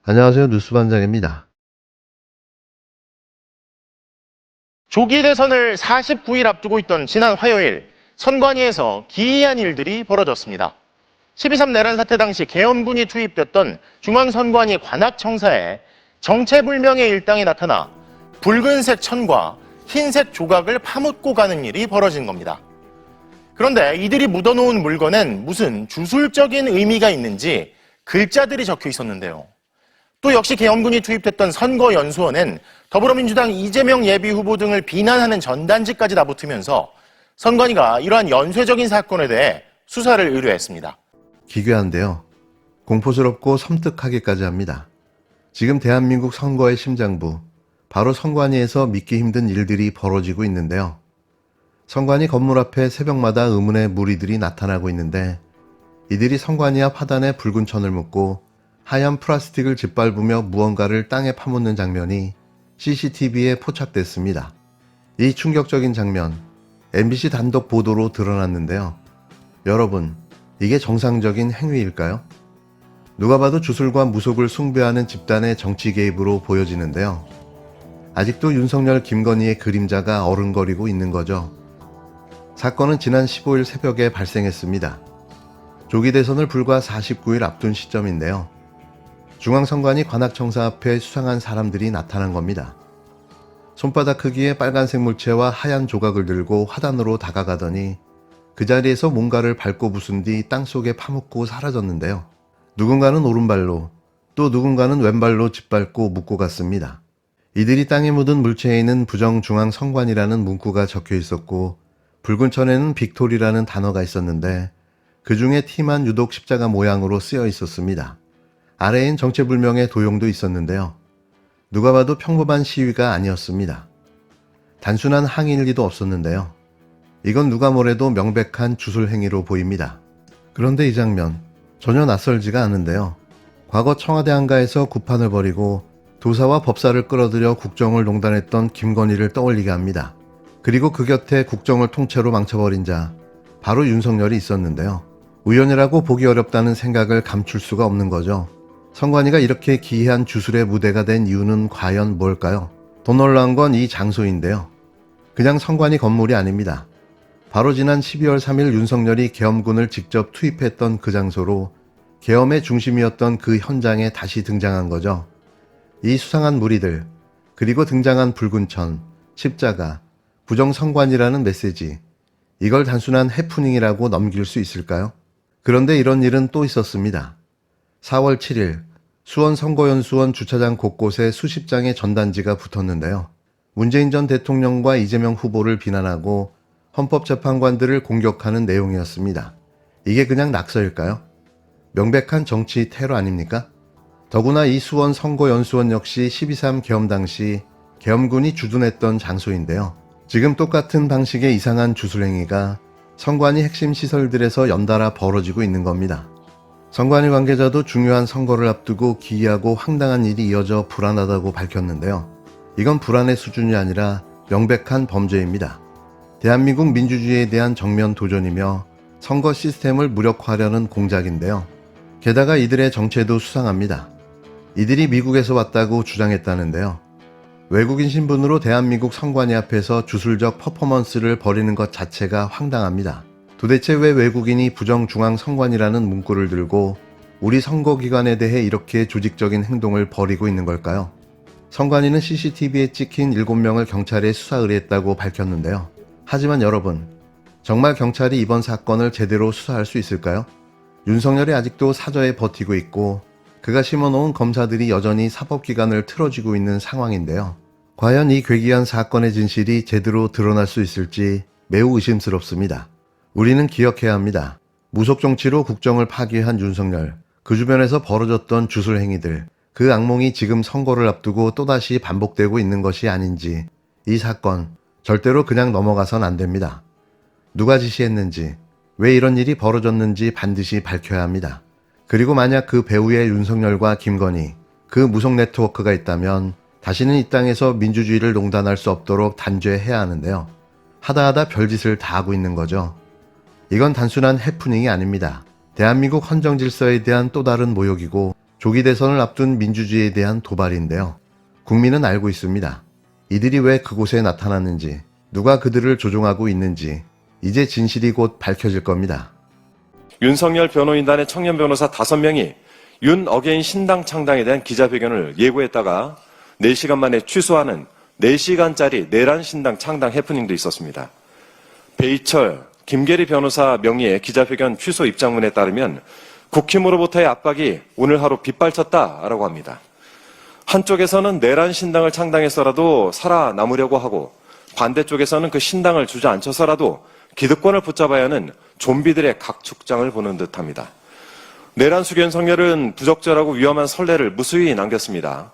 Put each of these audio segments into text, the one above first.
안녕하세요. 뉴스반장입니다. 조기 대선을 49일 앞두고 있던 지난 화요일, 선관위에서 기이한 일들이 벌어졌습니다. 12.3 내란 사태 당시 계엄군이 투입됐던 중앙선관위 관악청사에 정체불명의 일당이 나타나 붉은색 천과 흰색 조각을 파묻고 가는 일이 벌어진 겁니다. 그런데 이들이 묻어놓은 물건엔 무슨 주술적인 의미가 있는지 글자들이 적혀 있었는데요. 또 역시 계엄군이 투입됐던 선거연수원엔 더불어민주당 이재명 예비후보 등을 비난하는 전단지까지 다붙으면서 선관위가 이러한 연쇄적인 사건에 대해 수사를 의뢰했습니다. 기괴한데요. 공포스럽고 섬뜩하기까지 합니다. 지금 대한민국 선거의 심장부, 바로 선관위에서 믿기 힘든 일들이 벌어지고 있는데요. 선관위 건물 앞에 새벽마다 의문의 무리들이 나타나고 있는데 이들이 선관위 앞 하단에 붉은 천을 묻고 하얀 플라스틱을 짓밟으며 무언가를 땅에 파묻는 장면이 CCTV에 포착됐습니다. 이 충격적인 장면, MBC 단독 보도로 드러났는데요. 여러분, 이게 정상적인 행위일까요? 누가 봐도 주술과 무속을 숭배하는 집단의 정치 개입으로 보여지는데요. 아직도 윤석열, 김건희의 그림자가 어른거리고 있는 거죠. 사건은 지난 15일 새벽에 발생했습니다. 조기 대선을 불과 49일 앞둔 시점인데요. 중앙선관위 관악청사 앞에 수상한 사람들이 나타난 겁니다. 손바닥 크기의 빨간색 물체와 하얀 조각을 들고 화단으로 다가가더니 그 자리에서 뭔가를 밟고 부순 뒤 땅속에 파묻고 사라졌는데요. 누군가는 오른발로 또 누군가는 왼발로 짓밟고 묻고 갔습니다. 이들이 땅에 묻은 물체에는 부정중앙선관이라는 문구가 적혀 있었고 붉은 천에는 빅토리라는 단어가 있었는데 그 중에 T만 유독 십자가 모양으로 쓰여 있었습니다. 아래엔 정체불명의 도용도 있었는데요. 누가 봐도 평범한 시위가 아니었습니다. 단순한 항의일 리도 없었는데요. 이건 누가 뭐래도 명백한 주술 행위로 보입니다. 그런데 이 장면 전혀 낯설지가 않은데요. 과거 청와대 안가에서 구판을 벌이고 도사와 법사를 끌어들여 국정을 농단했던 김건희를 떠올리게 합니다. 그리고 그 곁에 국정을 통째로 망쳐버린 자, 바로 윤석열이 있었는데요. 우연이라고 보기 어렵다는 생각을 감출 수가 없는 거죠. 선관위가 이렇게 기이한 주술의 무대가 된 이유는 과연 뭘까요? 더 놀라운 건 이 장소인데요. 그냥 선관위 건물이 아닙니다. 바로 지난 12월 3일 윤석열이 계엄군을 직접 투입했던 그 장소로 계엄의 중심이었던 그 현장에 다시 등장한 거죠. 이 수상한 무리들, 그리고 등장한 붉은 천, 십자가, 부정선관이라는 메시지, 이걸 단순한 해프닝이라고 넘길 수 있을까요? 그런데 이런 일은 또 있었습니다. 4월 7일 수원 선거연수원 주차장 곳곳에 수십 장의 전단지가 붙었는데요. 문재인 전 대통령과 이재명 후보를 비난하고 헌법재판관들을 공격하는 내용이었습니다. 이게 그냥 낙서일까요? 명백한 정치 테러 아닙니까? 더구나 이 수원 선거연수원 역시 12.3 계엄 당시 계엄군이 주둔했던 장소인데요. 지금 똑같은 방식의 이상한 주술행위가 선관위 핵심 시설들에서 연달아 벌어지고 있는 겁니다. 선관위 관계자도 중요한 선거를 앞두고 기이하고 황당한 일이 이어져 불안하다고 밝혔는데요. 이건 불안의 수준이 아니라 명백한 범죄입니다. 대한민국 민주주의에 대한 정면 도전이며 선거 시스템을 무력화하려는 공작인데요. 게다가 이들의 정체도 수상합니다. 이들이 미국에서 왔다고 주장했다는데요. 외국인 신분으로 대한민국 선관위 앞에서 주술적 퍼포먼스를 벌이는 것 자체가 황당합니다. 도대체 왜 외국인이 부정중앙선관이라는 문구를 들고 우리 선거기관에 대해 이렇게 조직적인 행동을 벌이고 있는 걸까요? 선관위는 CCTV에 찍힌 7명을 경찰에 수사 의뢰했다고 밝혔는데요. 하지만 여러분, 정말 경찰이 이번 사건을 제대로 수사할 수 있을까요? 윤석열이 아직도 사저에 버티고 있고 그가 심어놓은 검사들이 여전히 사법기관을 틀어쥐고 있는 상황인데요. 과연 이 괴기한 사건의 진실이 제대로 드러날 수 있을지 매우 의심스럽습니다. 우리는 기억해야 합니다. 무속 정치로 국정을 파괴한 윤석열, 그 주변에서 벌어졌던 주술 행위들, 그 악몽이 지금 선거를 앞두고 또다시 반복되고 있는 것이 아닌지, 이 사건 절대로 그냥 넘어가선 안 됩니다. 누가 지시했는지, 왜 이런 일이 벌어졌는지 반드시 밝혀야 합니다. 그리고 만약 그 배후에 윤석열과 김건희, 그 무속 네트워크가 있다면 다시는 이 땅에서 민주주의를 농단할 수 없도록 단죄해야 하는데요. 하다하다 별짓을 다 하고 있는 거죠. 이건 단순한 해프닝이 아닙니다. 대한민국 헌정질서에 대한 또 다른 모욕이고 조기 대선을 앞둔 민주주의에 대한 도발인데요. 국민은 알고 있습니다. 이들이 왜 그곳에 나타났는지, 누가 그들을 조종하고 있는지 이제 진실이 곧 밝혀질 겁니다. 윤석열 변호인단의 청년 변호사 5명이 윤 어게인 신당 창당에 대한 기자회견을 예고했다가 4시간 만에 취소하는 4시간짜리 내란 신당 창당 해프닝도 있었습니다. 배이철, 김계리 변호사 명의의 기자회견 취소 입장문에 따르면 국힘으로부터의 압박이 오늘 하루 빗발쳤다라고 합니다. 한쪽에서는 내란 신당을 창당해서라도 살아남으려고 하고 반대쪽에서는 그 신당을 주저앉혀서라도 기득권을 붙잡아야 하는 좀비들의 각축장을 보는 듯합니다. 내란 수견성렬은 부적절하고 위험한 선례를 무수히 남겼습니다.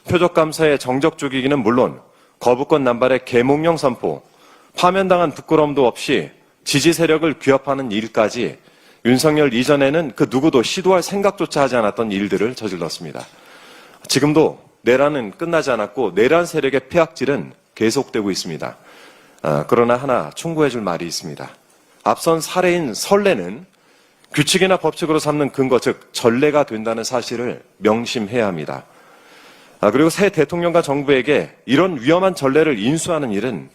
표적감사의 정적 죽이기는 물론 거부권 남발의 계몽령 선포, 파면당한 부끄러움도 없이 지지 세력을 규합하는 일까지 윤석열 이전에는 그 누구도 시도할 생각조차 하지 않았던 일들을 저질렀습니다. 지금도 내란은 끝나지 않았고 내란 세력의 폐악질은 계속되고 있습니다. 그러나 하나 충고해 줄 말이 있습니다. 앞선 사례인 선례는 규칙이나 법칙으로 삼는 근거, 즉 전례가 된다는 사실을 명심해야 합니다. 그리고 새 대통령과 정부에게 이런 위험한 전례를 인수하는 일은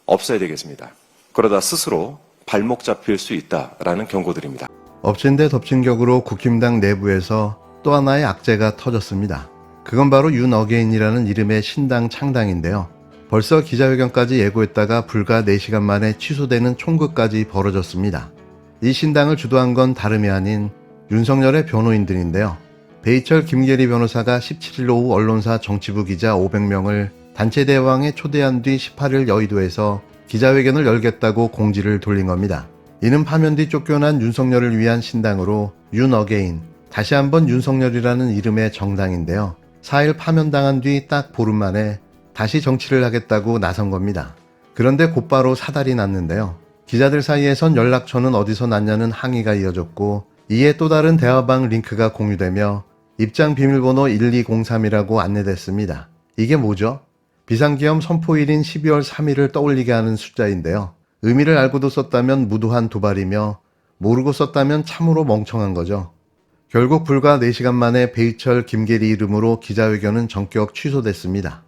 없어야 되겠습니다. 그러다 스스로 발목 잡힐 수 있다라는 경고드립니다. 엎친 데 덮친 격으로 국힘당 내부에서 또 하나의 악재가 터졌습니다. 그건 바로 윤 어게인이라는 이름의 신당 창당인데요. 벌써 기자회견까지 예고했다가 불과 4시간 만에 취소되는 총극까지 벌어졌습니다. 이 신당을 주도한 건 다름이 아닌 윤석열의 변호인들인데요. 배이철 김계리 변호사가 17일 오후 언론사 정치부 기자 500명을 단체 대화에 초대한 뒤 18일 여의도에서 기자회견을 열겠다고 공지를 돌린 겁니다. 이는 파면 뒤 쫓겨난 윤석열을 위한 신당으로 윤 어게인, 다시 한번 윤석열이라는 이름의 정당인데요. 4일 파면당한 뒤 딱 보름 만에 다시 정치를 하겠다고 나선 겁니다. 그런데 곧바로 사달이 났는데요. 기자들 사이에선 연락처는 어디서 났냐는 항의가 이어졌고 이에 또 다른 대화방 링크가 공유되며 입장 비밀번호 1203이라고 안내됐습니다. 이게 뭐죠? 비상계엄 선포일인 12월 3일을 떠올리게 하는 숫자인데요. 의미를 알고도 썼다면 무도한 도발이며 모르고 썼다면 참으로 멍청한 거죠. 결국 불과 4시간 만에 배이철 김계리 이름으로 기자회견은 전격 취소됐습니다.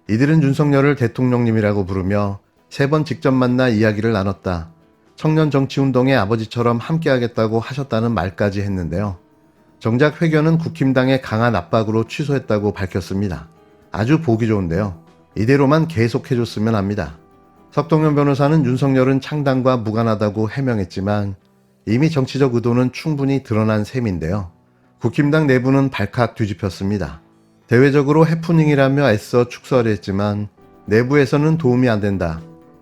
이들은 윤석열을 대통령님이라고 부르며 3번 직접 만나 이야기를 나눴다. 청년 정치운동의 아버지처럼 함께하겠다고 하셨다는 말까지 했는데요. 정작 회견은 국힘당의 강한 압박으로 취소했다고 밝혔습니다. 아주 보기 좋은데요. 이대로만 계속해줬으면 합니다. 석동현 변호사는 윤석열은 창당과 무관하다고 해명했지만 이미 정치적 의도는 충분히 드러난 셈인데요. 국힘당 내부는 발칵 뒤집혔습니다. 대외적으로 해프닝이라며 애써 축소를 했지만 내부에서는 도움이 안 된다.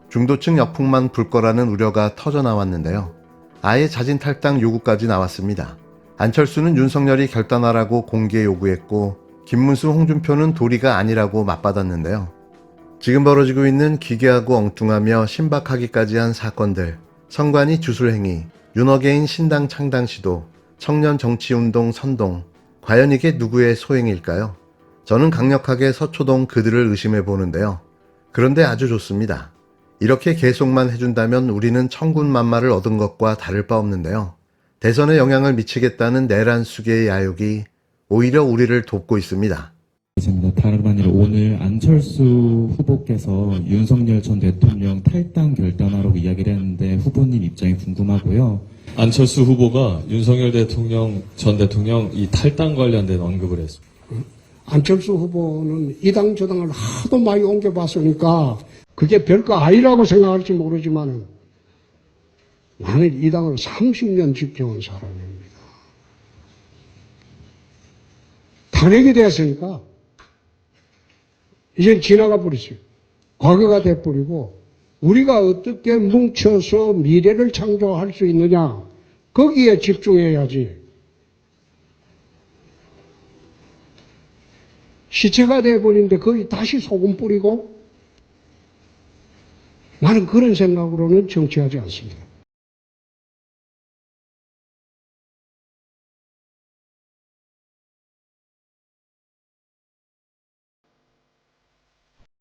중도층 역풍만 불 거라는 우려가 터져나왔는데요. 아예 자진 탈당 요구까지 나왔습니다. 안철수는 윤석열이 결단하라고 공개 요구했고 김문수, 홍준표는 도리가 아니라고 맞받았는데요. 지금 벌어지고 있는 기괴하고 엉뚱하며 신박하기까지 한 사건들, 선관위 주술행위, 윤어게인 신당 창당 시도, 청년 정치운동 선동, 과연 이게 누구의 소행일까요? 저는 강력하게 서초동 그들을 의심해 보는데요. 그런데 아주 좋습니다. 이렇게 계속만 해준다면 우리는 천군만마를 얻은 것과 다를 바 없는데요. 대선에 영향을 미치겠다는 내란 수계의 야욕이 오히려 우리를 돕고 있습니다. 다름 아니라 오늘 안철수 후보께서 윤석열 전 대통령 탈당 결단하라고 이야기를 했는데 후보님 입장이 궁금하고요. 안철수 후보가 윤석열 전 대통령 이 탈당 관련된 언급을 했습니다. 안철수 후보는 이 당 저 당을 하도 많이 옮겨봤으니까 그게 별거 아니라고 생각할지 모르지만 나는 이 당을 30년 지켜온 사람입니다. 탄핵이 됐으니까 이젠 지나가 버렸어요. 과거가 돼버리고 우리가 어떻게 뭉쳐서 미래를 창조할 수 있느냐 거기에 집중해야지. 시체가 돼버리는데 거기 다시 소금 뿌리고 나는 그런 생각으로는 정치하지 않습니다.